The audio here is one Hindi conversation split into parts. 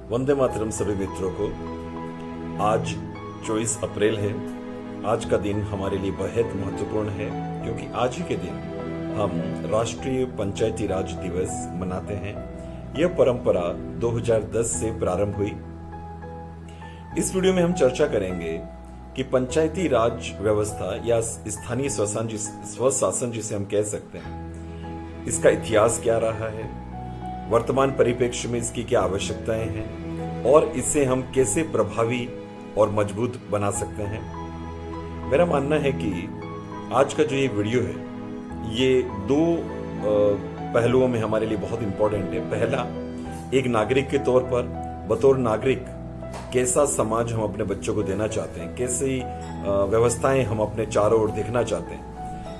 वंदे मातरम सभी मित्रों को। आज 24 अप्रैल है। आज का दिन हमारे लिए बेहद महत्वपूर्ण है क्योंकि आज ही के दिन हम राष्ट्रीय पंचायती राज दिवस मनाते हैं। यह परंपरा 2010 से प्रारंभ हुई। इस वीडियो में हम चर्चा करेंगे कि पंचायती राज व्यवस्था या स्थानीय स्वशासन जिसे हम कह सकते हैं, इसका इतिहास क्या रहा है, वर्तमान परिप्रेक्ष्य में इसकी क्या आवश्यकताएं हैं और इसे हम कैसे प्रभावी और मजबूत बना सकते हैं। मेरा मानना है कि आज का जो ये वीडियो है ये दो पहलुओं में हमारे लिए बहुत इंपॉर्टेंट है। पहला, एक नागरिक के तौर पर बतौर नागरिक कैसा समाज हम अपने बच्चों को देना चाहते हैं, कैसी व्यवस्थाएं हम अपने चारों ओर देखना चाहते हैं।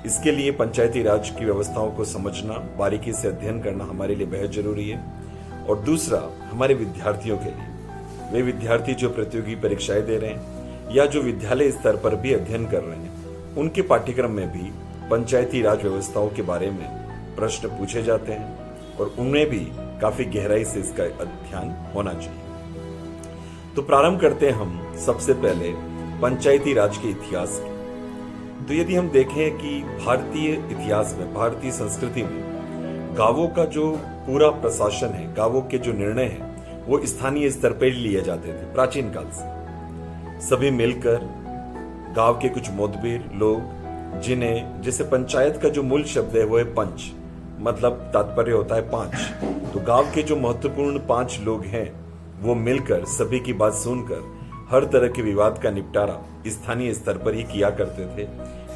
इसके लिए पंचायती राज की व्यवस्थाओं को समझना, बारीकी से अध्ययन करना हमारे लिए बेहद जरूरी है। और दूसरा, हमारे विद्यार्थियों के लिए, वे विद्यार्थी जो प्रतियोगी परीक्षाएं दे रहे हैं या जो विद्यालय स्तर पर भी अध्ययन कर रहे हैं, उनके पाठ्यक्रम में भी पंचायती राज व्यवस्थाओं के बारे में प्रश्न पूछे जाते हैं और उनमें भी काफी गहराई से इसका अध्ययन होना चाहिए। तो प्रारंभ करते हैं हम सबसे पहले पंचायती राज के इतिहास के। तो यदि हम देखें कि भारतीय इतिहास में, भारतीय संस्कृति में गांवों का जो पूरा प्रशासन है, गांवों के जो निर्णय हैं, वो स्थानीय स्तर पर लिए जाते थे प्राचीन काल से। सभी मिलकर गांव के कुछ मोतबीर लोग, जिन्हें, जैसे पंचायत का जो मूल शब्द है वो है पंच, मतलब तात्पर्य होता है पांच। तो गांव के जो महत्वपूर्ण 5 लोग हैं वो मिलकर सभी की बात सुनकर हर तरह के विवाद का निपटारा स्थानीय स्तर पर ही किया करते थे।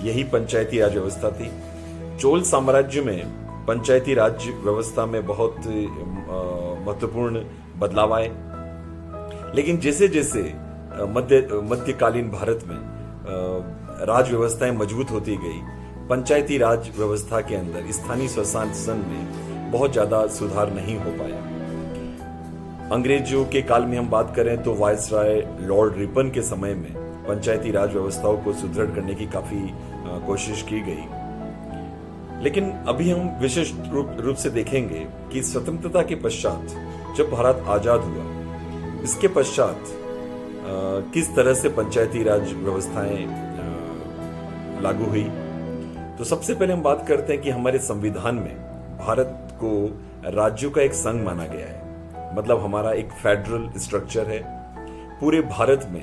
यही पंचायती राज व्यवस्था थी। चोल साम्राज्य में पंचायती राज व्यवस्था में बहुत महत्वपूर्ण बदलाव आए, लेकिन जैसे जैसे मध्यकालीन भारत में राज व्यवस्थाएं मजबूत होती गई, पंचायती राज व्यवस्था के अंदर स्थानीय स्वशासन में बहुत ज्यादा सुधार नहीं हो पाया। अंग्रेजों के काल में हम बात करें तो वायसराय लॉर्ड रिपन के समय में पंचायती राज व्यवस्थाओं को सुदृढ़ करने की काफी कोशिश की गई। लेकिन अभी हम विशेष रूप से देखेंगे कि स्वतंत्रता के पश्चात जब भारत आजाद हुआ, इसके पश्चात किस तरह से पंचायती राज व्यवस्थाएं लागू हुई। तो सबसे पहले हम बात करते हैं कि हमारे संविधान में भारत को राज्यों का एक संघ माना गया है, मतलब हमारा एक फेडरल स्ट्रक्चर है। पूरे भारत में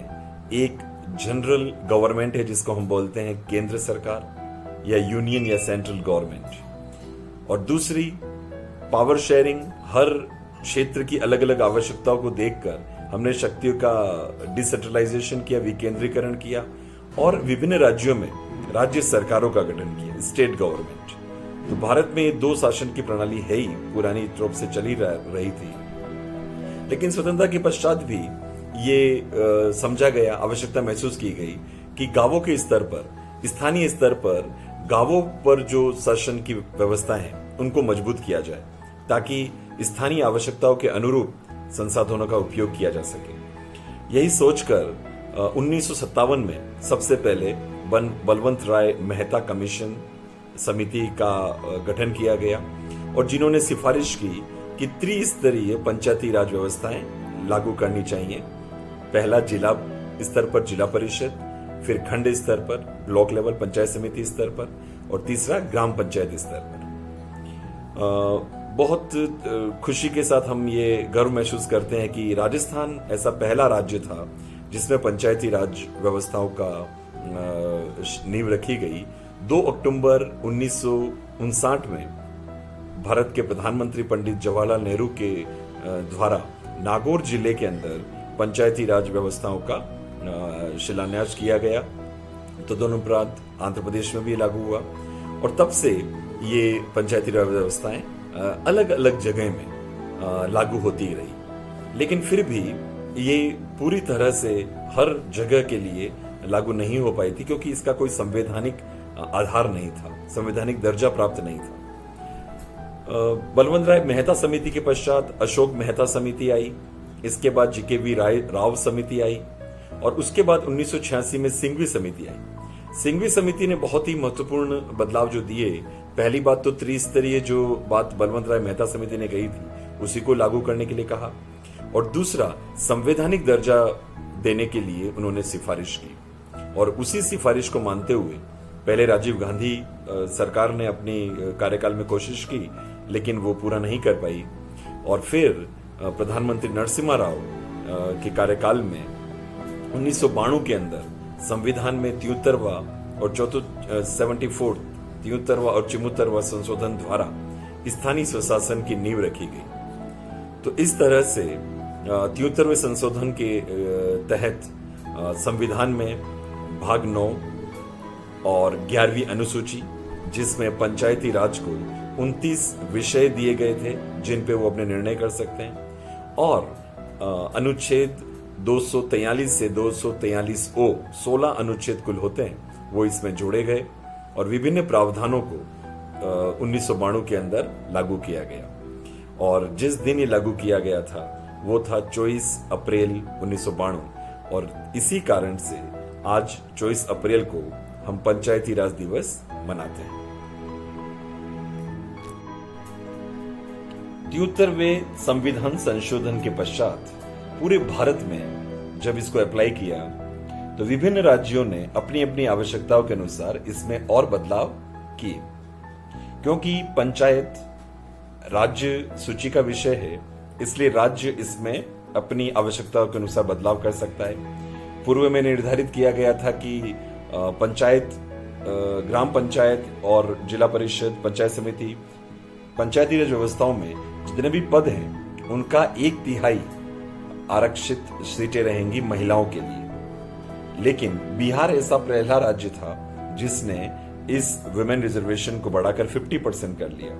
एक जनरल गवर्नमेंट है जिसको हम बोलते हैं केंद्र सरकार या यूनियन या सेंट्रल गवर्नमेंट, और दूसरी पावर शेयरिंग। हर क्षेत्र की अलग अलग आवश्यकताओं को देखकर हमने शक्तियों का डिसेंट्रलाइजेशन किया, विकेंद्रीकरण किया और विभिन्न राज्यों में राज्य सरकारों का गठन किया, स्टेट गवर्नमेंट। तो भारत में ये 2 शासन की प्रणाली है ही, पुरानी रूप से चली रही थी। लेकिन स्वतंत्रता के पश्चात भी ये समझा गया, आवश्यकता महसूस की गई कि गांवों के स्तर पर, स्थानीय स्तर पर गांवों पर जो शासन की व्यवस्था है उनको मजबूत किया जाए ताकि स्थानीय आवश्यकताओं के अनुरूप संसाधनों का उपयोग किया जा सके। यही सोचकर 1957 में सबसे पहले बलवंत राय मेहता कमीशन समिति का गठन किया गया और जिन्होंने सिफारिश की कि त्रिस्तरीय पंचायती राज व्यवस्थाएं लागू करनी चाहिए। पहला जिला स्तर पर जिला परिषद, फिर खंड स्तर पर, ब्लॉक लेवल पंचायत समिति स्तर पर, और तीसरा ग्राम पंचायत स्तर पर। बहुत खुशी के साथ हम ये गर्व महसूस करते हैं कि राजस्थान ऐसा पहला राज्य था जिसमें पंचायती राज व्यवस्थाओं का नींव रखी गई। 2 अक्टूबर 1959 में भारत के प्रधानमंत्री पंडित जवाहरलाल नेहरू के द्वारा नागौर जिले के अंदर पंचायती राज व्यवस्थाओं का शिलान्यास किया गया। तो दोनों उपरांत आंध्र प्रदेश में भी लागू हुआ और तब से ये पंचायती राज व्यवस्थाएं अलग अलग जगह में लागू होती रही। लेकिन फिर भी ये पूरी तरह से हर जगह के लिए लागू नहीं हो पाई थी क्योंकि इसका कोई संवैधानिक आधार नहीं था, संवैधानिक दर्जा प्राप्त नहीं था। बलवंत राय मेहता समिति के पश्चात अशोक मेहता समिति आई, इसके बाद जीकेवी राव समिति आई और उसके बाद 1986 में सिंघवी समिति आई। सिंघवी समिति ने बहुत ही महत्वपूर्ण बदलाव जो दिए, पहली बात तो त्रिस्तरीय जो बात बलवंत राय मेहता समिति ने कही थी उसी को लागू करने के लिए कहा। और दूसरा संवैधानिक दर्जा देने के लिए उन्होंने सिफारिश की। और उसी सिफारिश को मानते हुए पहले राजीव गांधी सरकार ने अपनी कार्यकाल में कोशिश की, लेकिन वो पूरा नहीं कर पाई। और फिर प्रधानमंत्री नरसिम्हा राव के कार्यकाल में 1992 के अंदर संविधान में 73वां और 74 73वां और 74वां संशोधन द्वारा स्थानीय स्वशासन की नींव रखी गई। तो इस तरह से 73वें संशोधन के तहत संविधान में भाग 9 और 11वीं अनुसूची, जिसमें पंचायती राज को 29 विषय दिए गए थे जिन पे वो अपने निर्णय कर सकते हैं, और अनुच्छेद 243 से 243 ओ 16 अनुच्छेद कुल होते हैं, वो इसमें जोड़े गए और विभिन्न प्रावधानों को 1992 के अंदर लागू किया गया। और जिस दिन ये लागू किया गया था वो था 24 अप्रैल 1992, और इसी कारण से आज 24 अप्रैल को हम पंचायती राज दिवस मनाते हैं। 73वें संविधान संशोधन के पश्चात पूरे भारत में जब इसको अप्लाई किया तो विभिन्न राज्यों ने अपनी अपनी आवश्यकताओं के अनुसार इसमें और बदलाव किए, क्योंकि पंचायत राज्य सूची का विषय है, इसलिए राज्य इसमें अपनी आवश्यकताओं के अनुसार बदलाव कर सकता है। पूर्व में निर्धारित किया गया था कि पंचायत, ग्राम पंचायत और जिला परिषद, पंचायत समिति, पंचायती राज व्यवस्थाओं में जितने भी पद हैं उनका 1/3 आरक्षित सीटें रहेंगी महिलाओं के लिए। लेकिन बिहार ऐसा पहला राज्य था जिसने इस वुमेन रिजर्वेशन को बढ़ाकर 50% कर लिया।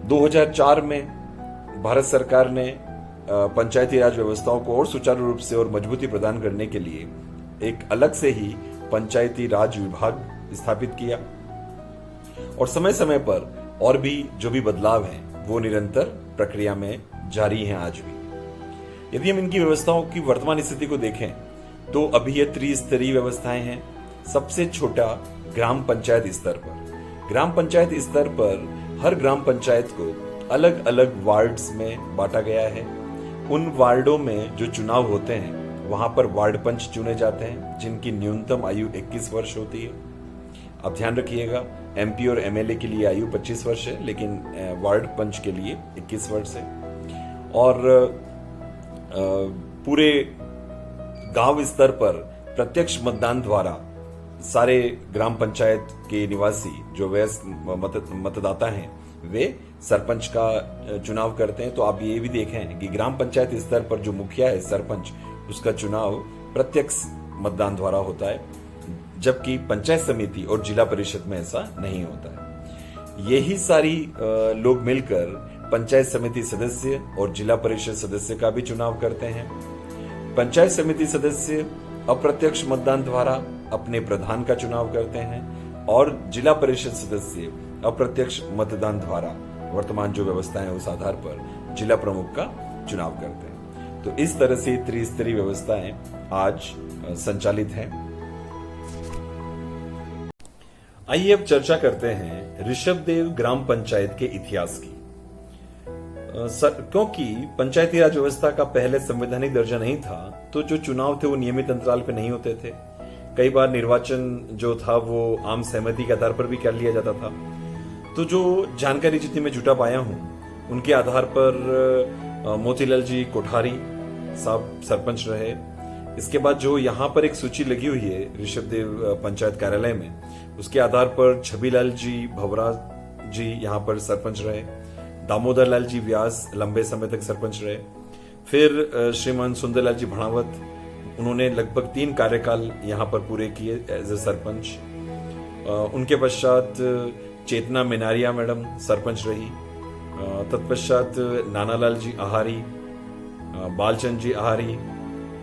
2004 में भारत सरकार ने पंचायती राज व्यवस्थाओं को और सुचारू रूप से और मजबूती प्रदान करने के लिए एक अलग से ही पंचायती राज विभाग स्थापित किया, और समय समय पर और भी जो भी बदलाव हैं वो निरंतर प्रक्रिया में जारी हैं आज भी। यदि हम इनकी व्यवस्थाओं की वर्तमान स्थिति को देखें तो अभी ये त्रिस्तरीय व्यवस्थाएं हैं। सबसे छोटा ग्राम पंचायत स्तर पर, ग्राम पंचायत स्तर पर हर ग्राम पंचायत को अलग अलग वार्ड्स में बांटा गया है। उन वार्डों में जो चुनाव होते हैं वहां पर वार्ड पंच चुने जाते हैं जिनकी न्यूनतम आयु 21 वर्ष होती है। अब ध्यान रखिएगा, एमपी और एमएलए के लिए आयु 25 वर्ष है, लेकिन वार्ड पंच के लिए 21 वर्ष है। और पूरे गांव स्तर पर प्रत्यक्ष मतदान द्वारा सारे ग्राम पंचायत के निवासी जो वयस्क मतदाता हैं वे सरपंच का चुनाव करते हैं। तो आप ये भी देखें कि ग्राम पंचायत स्तर पर जो मुखिया है, सरपंच, उसका चुनाव प्रत्यक्ष मतदान द्वारा होता है, जबकि पंचायत समिति और जिला परिषद में ऐसा नहीं होता है। यही सारी लोग मिलकर पंचायत समिति सदस्य और जिला परिषद सदस्य का भी चुनाव करते हैं। पंचायत समिति सदस्य अप्रत्यक्ष मतदान द्वारा अपने प्रधान का चुनाव करते हैं, और जिला परिषद सदस्य अप्रत्यक्ष मतदान द्वारा वर्तमान जो व्यवस्था है उस आधार पर जिला प्रमुख का चुनाव करते हैं। तो इस तरह से त्रिस्तरीय व्यवस्थाएं आज संचालित हैं। आइए अब चर्चा करते हैं ऋषभदेव ग्राम पंचायत के इतिहास की। क्योंकि पंचायती राज व्यवस्था का पहले संवैधानिक दर्जा नहीं था, तो जो चुनाव थे वो नियमित अंतराल पे नहीं होते थे। कई बार निर्वाचन जो था वो आम सहमति के आधार पर भी कर लिया जाता था। तो जो जानकारी जितनी मैं जुटा पाया हूं उनके आधार पर मोतीलाल जी कोठारी साहब सरपंच रहे। इसके बाद जो यहाँ पर एक सूची लगी हुई है ऋषभदेव पंचायत कार्यालय में, उसके आधार पर छबीलाल जी भवरा जी यहाँ पर सरपंच रहे। दामोदर लाल जी व्यास लंबे समय तक सरपंच रहे। फिर श्रीमान सुंदरलाल जी भणावत, उन्होंने लगभग 3 कार्यकाल यहाँ पर पूरे किए एज ए सरपंच। उनके पश्चात चेतना मिनारिया मैडम सरपंच रही। तत्पश्चात नानालाल जी आहारी, बालचंद जी आहारी,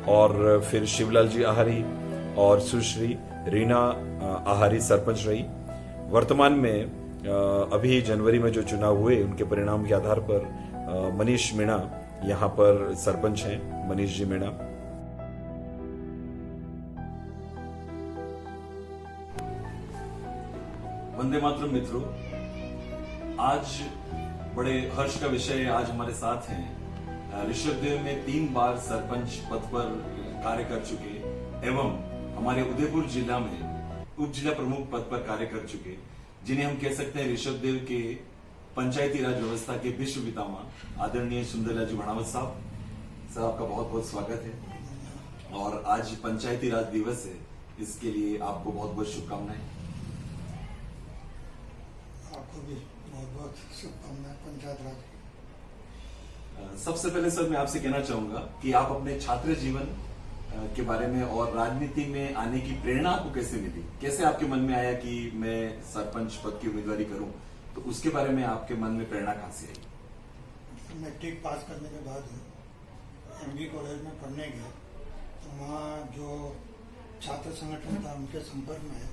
और फिर शिवलाल जी आहारी और सुश्री रीना आहारी सरपंच रही। वर्तमान में अभी जनवरी में जो चुनाव हुए उनके परिणाम के आधार पर मनीष मीणा यहाँ पर सरपंच हैं, मनीष जी मीणा। वंदे मातरम मित्रों, आज बड़े हर्ष का विषय आज हमारे साथ हैं ऋषभदेव में 3 बार सरपंच पद पर कार्य कर चुके एवं हमारे उदयपुर जिला में उप जिला प्रमुख पद पर कार्य कर चुके, जिन्हें हम कह सकते हैं ऋषभदेव के पंचायती राज व्यवस्था के विश्व पितामह आदरणीय सुंदरलाल जी भणावत साहब। सर, आपका बहुत बहुत स्वागत है और आज पंचायती राज दिवस है, इसके लिए आपको बहुत बहुत शुभकामनाएं। आपको भी बहुत बहुत शुभकामनाएं पंचायत राज। सबसे पहले सर मैं आपसे कहना चाहूंगा कि आप अपने छात्र जीवन के बारे में और राजनीति में आने की प्रेरणा आपको कैसे मिली, कैसे आपके मन में आया कि मैं सरपंच पद की उम्मीदवारी करूं, तो उसके बारे में आपके मन में प्रेरणा कहां से आई? मैट्रिक पास करने के बाद एमबी कॉलेज में पढ़ने गया तो वहाँ जो छात्र संगठन था उनके संपर्क में है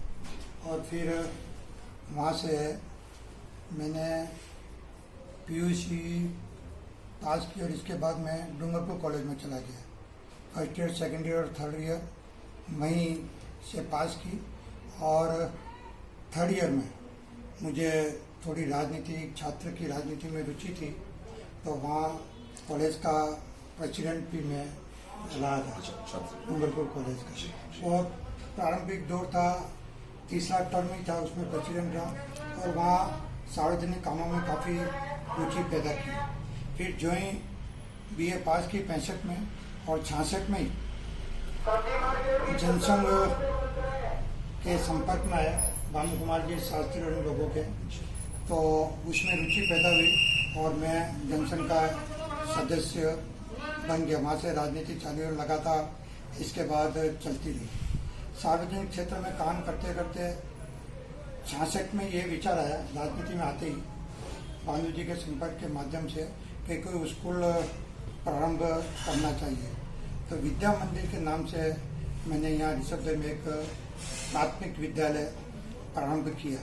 और फिर वहाँ से मैंने पीयूसी पास की और इसके बाद मैं डूंगरपुर कॉलेज में चला गया। फर्स्ट ईयर, सेकेंड ईयर और थर्ड ईयर वहीं से पास की और थर्ड ईयर में मुझे थोड़ी राजनीति, छात्र की राजनीति में रुचि थी तो वहाँ कॉलेज का प्रेसिडेंट भी मैं रहा था, डूंगरपुर कॉलेज का। और प्रारंभिक दौर था, तीसरा टर्म ही था, उसमें प्रेसिडेंट रहा और वहाँ सार्वजनिक कामों में काफ़ी रुचि पैदा की। फिर जो ही बीए पास की 65 में और 66 में ही जनसंघ के संपर्क में आया भानु कुमार जी शास्त्री और लोगों के, तो उसमें रुचि पैदा हुई और मैं जनसंघ का सदस्य बन गया। वहाँ से राजनीति चालू और लगातार इसके बाद चलती रही। सार्वजनिक क्षेत्र में काम करते करते 66 में ये विचार आया राजनीति में आते ही भानु जी के संपर्क के माध्यम से कि कोई स्कूल प्रारंभ करना चाहिए। तो विद्या मंदिर के नाम से मैंने यहाँ ऋषभदेव में एक प्राथमिक विद्यालय प्रारंभ किया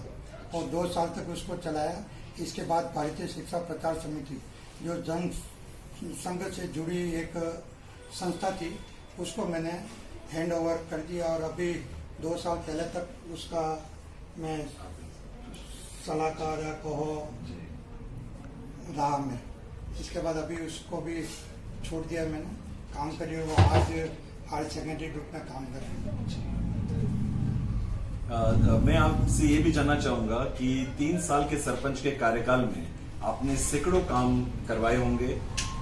और 2 साल तक उसको चलाया। इसके बाद भारतीय शिक्षा प्रचार समिति जो जन संघ से जुड़ी एक संस्था थी उसको मैंने हैंड ओवर कर दिया और अभी 2 साल पहले तक उसका मैं सलाहकार कहो रहा मैं। इसके बाद अभी उसको भी छोड़ दिया मैंने, काम करिए वो आज हायर सेकेंडरी ग्रुप में काम कर रहे हैं। मैं आपसे ये भी जानना चाहूंगा कि 3 साल के सरपंच के कार्यकाल में आपने सैकड़ों काम करवाए होंगे,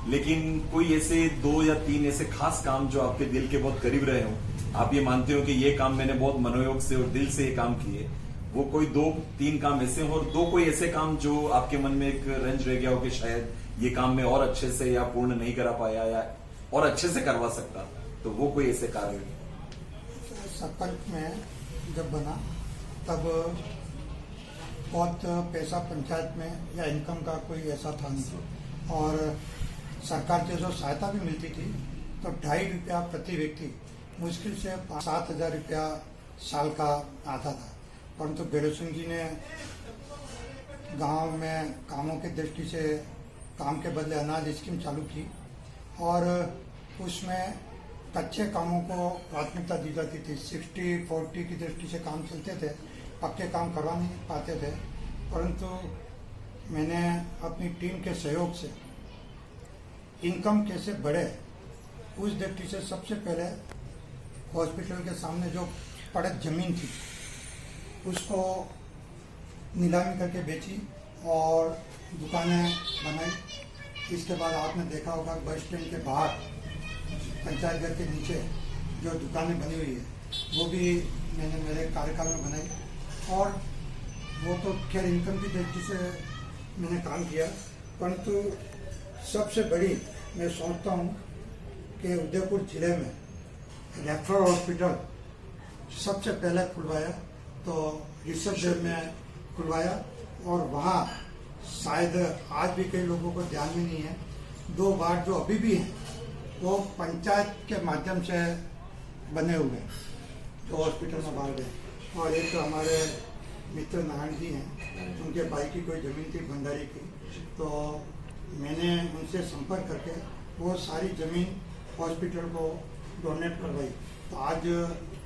लेकिन कोई ऐसे 2 या 3 ऐसे खास काम जो आपके दिल के बहुत करीब रहे हो, आप ये मानते हो कि ये काम मैंने बहुत मनोयोग से और दिल से ये काम किए, वो कोई 2-3 काम ऐसे हो और 2 कोई ऐसे काम जो आपके मन में एक रंज रह गया हो कि शायद ये काम मैं और अच्छे से या पूर्ण नहीं करा पाया या और अच्छे से करवा सकता, तो वो कोई ऐसे कार्य? सरपंच में जब बना तब बहुत पैसा पंचायत में या इनकम का कोई ऐसा था नहीं और सरकार से जो सहायता भी मिलती थी तो 2.5 रुपया प्रति व्यक्ति, मुश्किल से 7,000 रुपया साल का आता था। परंतु बेड़ो सिंह जी ने गांव में कामों की दृष्टि से काम के बदले अनाज स्कीम चालू की और उसमें कच्चे कामों को प्राथमिकता दी जाती थी। 60-40 की दृष्टि से काम चलते थे, पक्के काम करवा नहीं पाते थे। परंतु मैंने अपनी टीम के सहयोग से इनकम कैसे बढ़े उस दृष्टि से सबसे पहले हॉस्पिटल के सामने जो पड़त जमीन थी उसको नीलामी करके बेची और दुकानें बनाई। इसके बाद आपने देखा होगा बस स्टैंड के बाहर पंचायत घर के नीचे जो दुकानें बनी हुई है वो भी मैंने मेरे कार्यकाल में बनाई और वो तो खैर इनकम की दृष्टि से मैंने काम किया। परंतु सबसे बड़ी मैं सोचता हूँ कि उदयपुर जिले में रेफरल हॉस्पिटल सबसे पहले खुलवाया तो ऋषभदेव में खुलवाया और वहाँ शायद आज भी कई लोगों को ध्यान में नहीं है, 2 वार्ड जो अभी भी हैं वो पंचायत के माध्यम से बने हुए जो हॉस्पिटल में बाहर गए। और एक तो हमारे मित्र नारायण जी हैं, उनके भाई की कोई ज़मीन थी भंडारी की, तो मैंने उनसे संपर्क करके वो सारी ज़मीन हॉस्पिटल को डोनेट करवाई। तो आज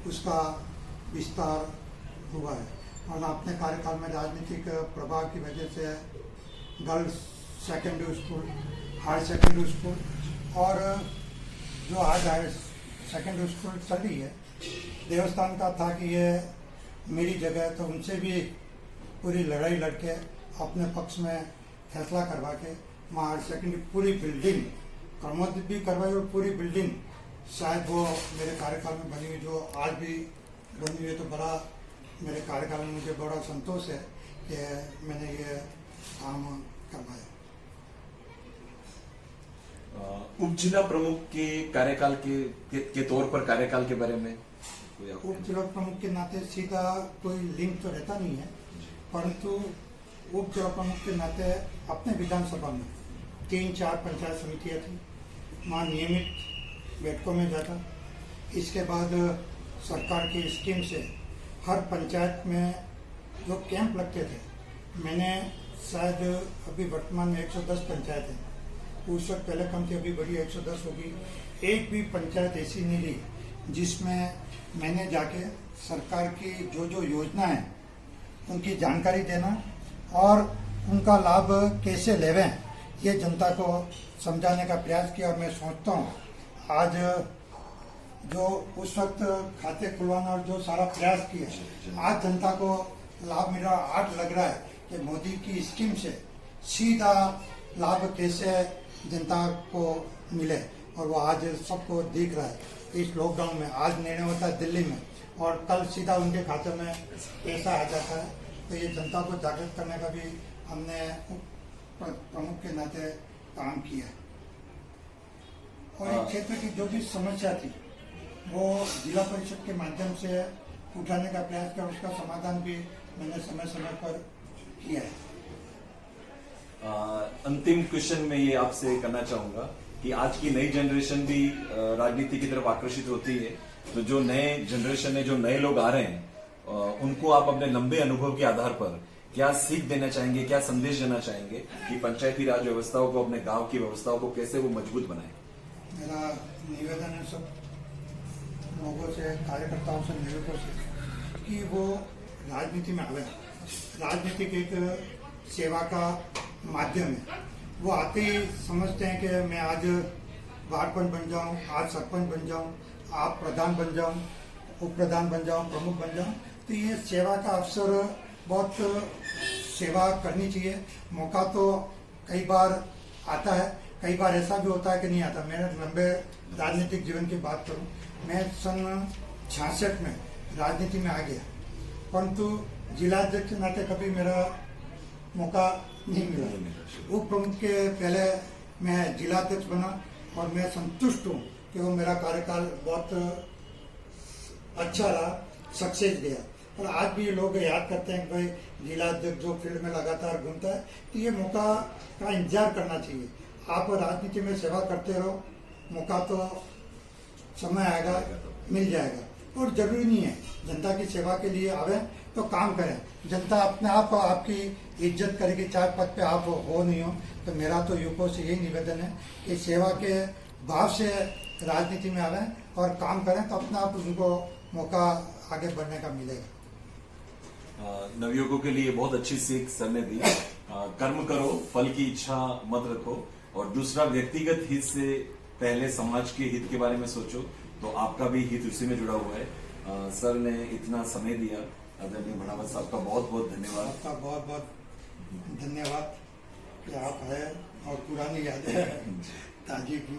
उसका विस्तार हुआ है और अपने कार्यकाल में राजनीतिक प्रभाव की वजह से girls secondary school, higher secondary school और जो आज हायर सेकेंडरी स्कूल चल रही है, देवस्थान का था कि ये मेरी जगह है, तो उनसे भी पूरी लड़ाई लड़के अपने पक्ष में फैसला करवा के वहाँ हायर सेकेंडरी पूरी बिल्डिंग क्रमोन्नत भी करवाई और पूरी बिल्डिंग शायद वो मेरे कार्यकाल में बनी हुई, जो आज भी बनी हुई है। तो बड़ा मेरे कार्यकाल में मुझे बड़ा संतोष है कि मैंने ये काम करवाया। उप जिला प्रमुख के कार्यकाल के तौर पर कार्यकाल के बारे में कोई आपको- उप जिला प्रमुख के नाते सीधा कोई लिंक तो रहता नहीं है, परंतु उप जिला प्रमुख के नाते अपने विधानसभा में 3-4 पंचायत समितियां थी, वहाँ नियमित बैठकों में जाता। इसके बाद सरकार की स्कीम से हर पंचायत में जो कैंप लगते थे, मैंने शायद अभी वर्तमान में 110 पंचायत है, उस वक्त पहले कम थी, अभी बड़ी 110 होगी। एक भी पंचायत ऐसी नहीं रही जिसमें मैंने जाके सरकार की जो जो योजना है उनकी जानकारी देना और उनका लाभ कैसे लेवें ये जनता को समझाने का प्रयास किया। और मैं सोचता हूँ आज जो उस वक्त खाते खुलवाना और जो सारा प्रयास किया, आज जनता को लाभ मिल रहा। आज लग रहा है कि मोदी की स्कीम से सीधा लाभ कैसे जनता को मिले, और वो आज सबको दिख रहा है। इस लॉकडाउन में आज निर्णय होता है दिल्ली में और कल सीधा उनके खाते में पैसा आ जाता है। तो ये जनता को जागृत करने का भी हमने प्रमुख के नाते काम किया। और एक क्षेत्र की जो भी समस्या थी वो जिला परिषद के माध्यम से उठाने का प्रयास किया, उसका समाधान भी मैंने समय समय पर किया है। अंतिम क्वेश्चन में ये आपसे करना चाहूंगा कि आज की नई जनरेशन भी राजनीति की तरफ आकर्षित होती है, तो जो नए जनरेशन है, जो नए लोग आ रहे हैं, उनको आप अपने लंबे अनुभव के आधार पर क्या सीख देना चाहेंगे, क्या संदेश देना चाहेंगे कि पंचायती राज व्यवस्थाओं को, अपने गांव की व्यवस्थाओं को कैसे वो मजबूत बनाए? मेरा निवेदन है सब लोगों से, कार्यकर्ताओं से, निवेदकों से कि वो राजनीति में आवे। राजनीति एक सेवा का माध्यम है। वो आते ही समझते हैं कि मैं आज वार्ड पंच बन जाऊं, आज सरपंच बन जाऊं, आप प्रधान बन जाऊं, उप प्रधान बन जाऊं, प्रमुख बन जाऊं। तो ये सेवा का अवसर, बहुत सेवा करनी चाहिए। मौका तो कई बार आता है, कई बार ऐसा भी होता है कि नहीं आता। मेरे लंबे राजनीतिक जीवन की बात करूं, मैं सन 66 में राजनीति में आ गया, परंतु जिलाध्यक्ष के नाते कभी मेरा मौका नहीं मिला। उप प्रमुख के पहले मैं जिलाध्यक्ष बना और मैं संतुष्ट हूँ कि वो मेरा कार्यकाल बहुत अच्छा रहा, सक्सेस गया। और आज भी लोग याद करते हैं कि भाई जिलाध्यक्ष जो फील्ड में लगातार घूमता है, तो ये मौका का इंतजार करना चाहिए। आप राजनीति में सेवा करते रहो, मौका तो समय आएगा, मिल जाएगा। और जरूरी नहीं है जनता की सेवा के लिए आवे तो काम करें, जनता अपने आप आपकी इज्जत करेगी, चाहे पद पे आप हो नहीं हो। तो मेरा तो युवकों से यही निवेदन है कि सेवा के भाव से राजनीति में आवे और काम करें, तो अपने आप उनको मौका आगे बढ़ने का मिलेगा। नवयुवकों के लिए बहुत अच्छी सीख सर ने दी। कर्म करो, फल की इच्छा मत रखो, और दूसरा व्यक्तिगत हित से पहले समाज के हित के बारे में सोचो, तो आपका भी हित उसी में जुड़ा हुआ है। सर ने इतना समय दिया, आदरणीय भणावत साहब का बहुत बहुत धन्यवाद। आपका बहुत बहुत धन्यवाद कि आप है और पुरानी यादें ताजी की।